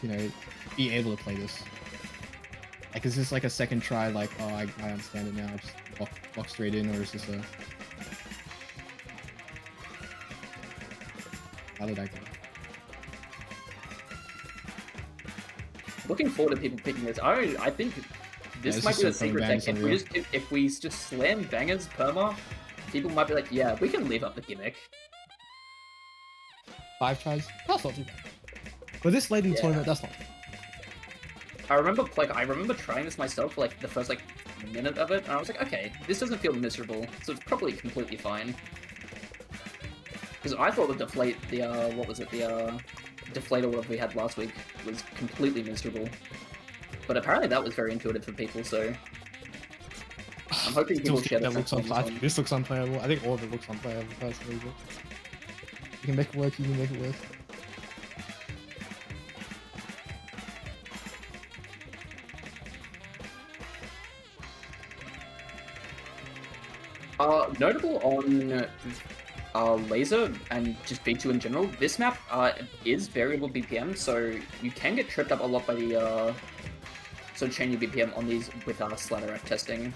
you know, be able to play this? Like, is this like a second try? Like, oh, I understand it now. I just walk straight in, or is this a? How did I go? Looking forward to people picking this. I think this might be the secret tech. If we just slam bangers perma, people might be like, yeah, we can leave up the gimmick. 5 tries? That's not too bad. But this late in the tournament, that's not. I remember trying this myself for like the first like minute of it, and I was like, okay, this doesn't feel miserable, so it's probably completely fine. Because I thought the deflator whatever we had last week was completely miserable. But apparently that was very intuitive for people, so I'm hoping people share the looks unplayable. This looks unplayable. I think all of it looks unplayable personally. But you can make it work, you can make it work. Notable on Laser and just B2 in general, this map is variable BPM, so you can get tripped up a lot by the sort of changing BPM on these with slider ref testing.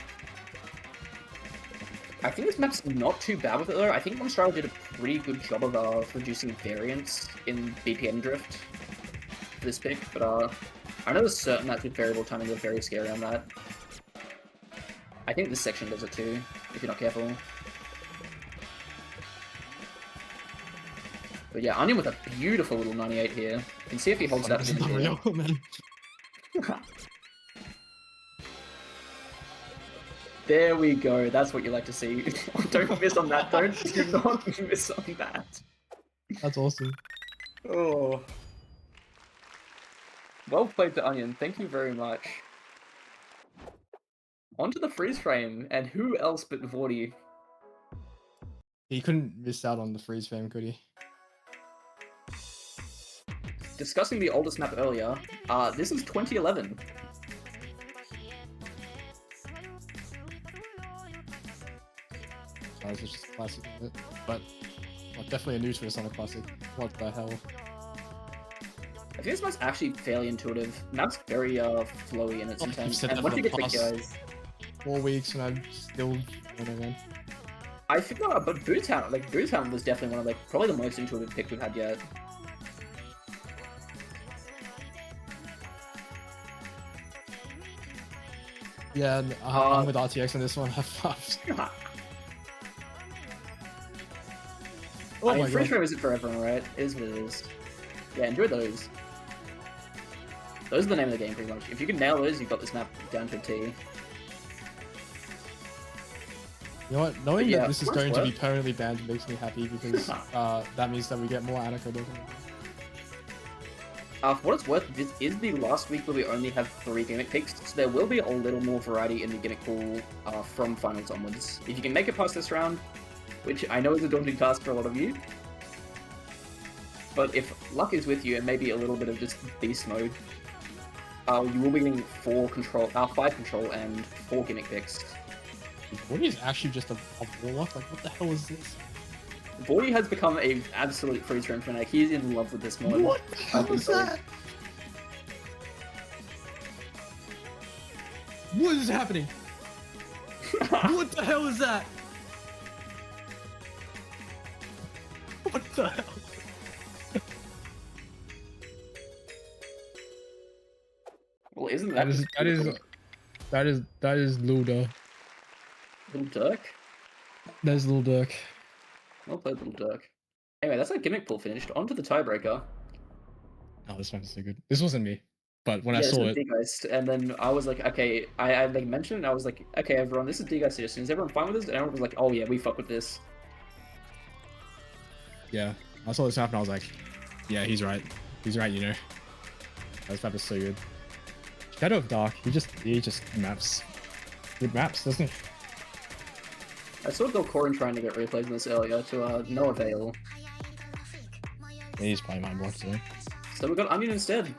I think this map's not too bad with it though. I think Monstrado did a pretty good job of reducing variance in BPM drift for this pick, but I know there's certain maps with variable timing that are very scary on that. I think this section does it too, if you're not careful. But yeah, Onion with a beautiful little 98 here. You can see if he holds that. There we go. That's what you like to see. Don't miss on that. Do not miss on that. That's awesome. Oh. Well played to Onion. Thank you very much. On to the freeze frame, and who else but Vorty? He couldn't miss out on the freeze frame, could he? Discussing the oldest map earlier, this is 2011. It's just classic, isn't it? But well, definitely a new twist on a classic. What the hell? I think this map's actually fairly intuitive. Map's very flowy in its intent. And once you get the guys, 4 weeks and I'm still man. I think but Bootown was definitely one of probably the most intuitive picks we've had yet. Yeah, I'm with RTX on this one. Oh my god. Freeze frame isn't for everyone, right? It is what it is. Yeah, enjoy those. Those are the name of the game, pretty much. If you can nail those, you've got this map down to a T. You know what? Knowing that this is going to be permanently banned makes me happy because that means that we get more Anarcho. For what it's worth, this is the last week where we only have 3 gimmick picks, so there will be a little more variety in the gimmick pool from finals onwards. If you can make it past this round, which I know is a daunting task for a lot of you, but if luck is with you and maybe a little bit of just beast mode, you will be getting 5 control and 4 gimmick picks. Vorty is actually just a warlock? Like, what the hell is this? Vorty has become an absolute freeze frame fanatic. He's in love with this mod. What the hell is that? What is happening? What the hell is that? What the hell? Well, isn't that that is Luda. Little Dirk? That is Little Dirk. Well played, Little Dirk. Anyway, that's our gimmick pool finished. On to the tiebreaker. Oh, this one's so good. This wasn't me, but when I saw it, D-Geist, and then I was like, okay, I mentioned it, and I was like, okay, everyone, this is D-Geist suggestion. Is everyone fine with this? And everyone was like, oh yeah, we fuck with this. Yeah, I saw this happen. I was like, yeah, he's right. He's right, you know. This map is so good. Shadow of Dark, he just maps. Good maps, doesn't he? I saw Delcorin trying to get replays in this earlier to no avail. Yeah, he's playing my block too. So we got Onion instead.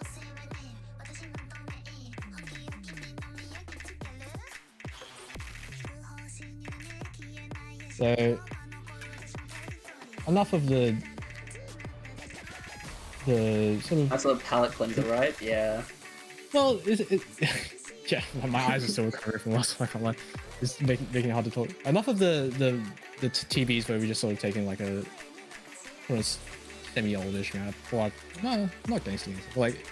So enough of the sort of. That's a palette cleanser, right? Yeah. Well, yeah, my eyes are still recovering from last week. I'm like, it's making it hard to talk. Enough of the TBs where we just sort of taking like a semi-oldish map, or like, no, not gangster, like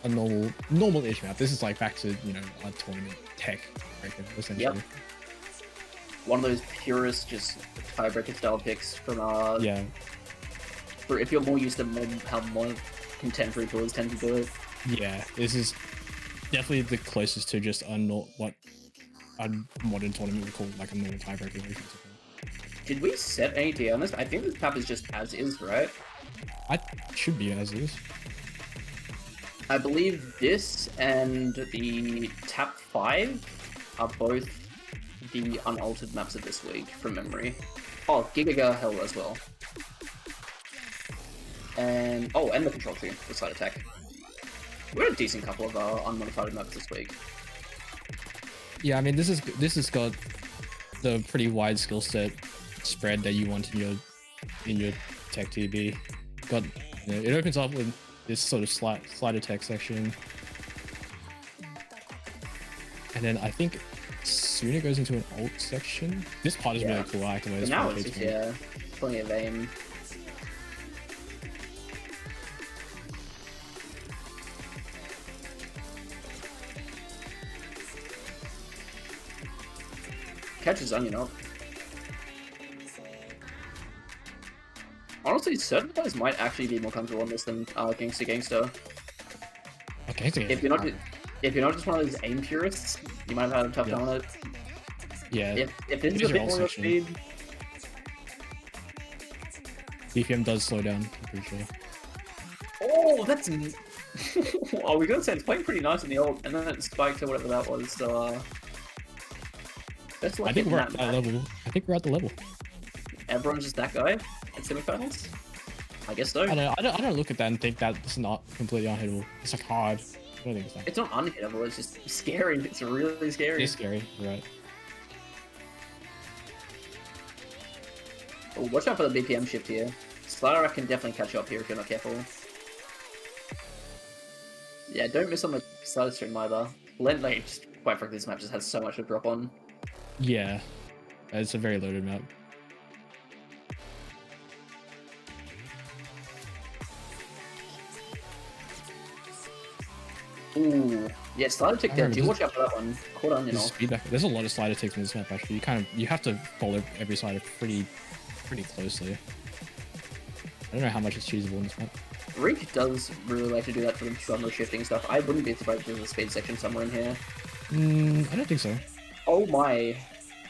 a normal-ish map. This is like back to, you know, a tournament tech breaker, essentially. Yep. One of those purest, just tiebreaker style picks from yeah. For if you're more used to how more contemporary tours tend to do it. Yeah, this is definitely the closest to just what a modern tournament would call like a normal tiebreaker. Did we set any D on this? I think this map is just as is, right? I should be as is. I believe this and the Tap 5 are both the unaltered maps of this week, from memory. Oh, Giga Hell as well. And, oh, and the Control Tree, the side attack. We had a decent couple of unmodified maps this week. Yeah, I mean, this has got the pretty wide skill set spread that you want in your tech TB. Got it opens up with this sort of slide attack section, and then I think soon it goes into an ult section. This part is really cool. I like the way this Now rotates it's from. yeah, plenty of aim. Catches onion up. Honestly, certain players might actually be more comfortable on this than Gangster. Okay, If you're not just one of those aim purists, you might have had a tough time on it. yeah. If this is a bit more your speed, BPM does slow down, I'm pretty sure. oh, that's. Oh, we gotta say it's playing pretty nice in the ult, and then it spiked to whatever that was. So, that's like I think we're at that that level. I think we're at the level. Everyone's just that guy at semifinals. I guess so. I don't look at that and think that it's not completely unhittable. It's like hard. I don't think it's that. It's not unhittable. It's just scary. It's really scary. It's scary, right? Oh, watch out for the BPM shift here. Slider can definitely catch up here if you're not careful. Yeah, don't miss on the slider stream either. Like, just, quite frankly, this map just has so much to drop on. Yeah, it's a very loaded map. Ooh, yeah, slider tick there too. Watch out for that one. Caught onion off. There's a lot of slider takes in this map actually. You have to follow every slider pretty closely. I don't know how much is cheesable in this map. Reek does really like to do that for the genre shifting stuff. I wouldn't be surprised if there's a speed section somewhere in here. I don't think so. Oh my.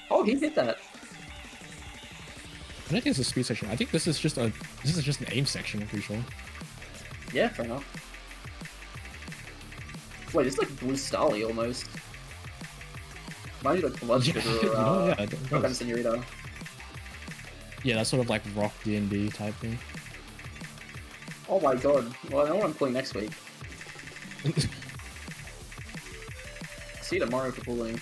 Oh, he hit that. I don't think it's a speed section. I think this is just an aim section, I'm pretty sure. Yeah, fair enough. Wait, it's like Blue Starly almost. Might be like Blood Sugar or Rock Senorita. Yeah, that's sort of like rock D&D type thing. Oh my god. Well, I know what I'm pulling next week. See you tomorrow for pulling.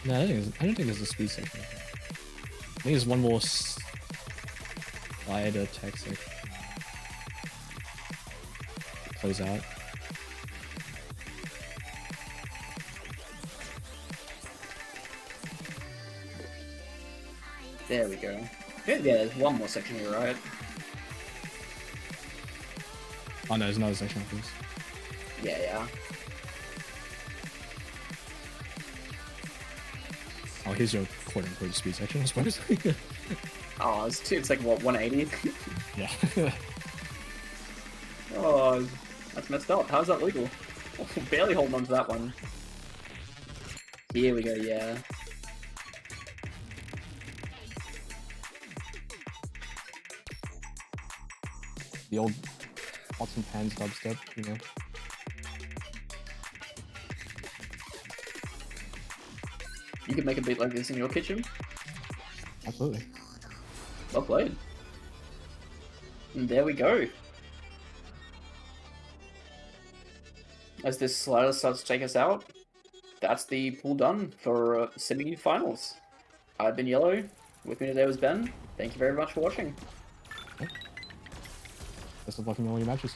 No, I don't think there's a speed section. I think there's one more slide attack section. Close out. There we go. Yeah, there's one more section here, right? Oh no, there's another section of this. Yeah. Oh, here's your quote-unquote speed section, I suppose. Oh, it's like, what, 180? Yeah. Oh, that's messed up. How's that legal? Oh, barely holding on to that one. Here we go, yeah. The old pots and pans dubstep, you know. You could make a beat like this in your kitchen. Absolutely. Well played. And there we go. As this slider starts to take us out, that's the pool done for semi-finals. I've been Yellow. With me today was Ben. Thank you very much for watching. Best of luck in all your matches.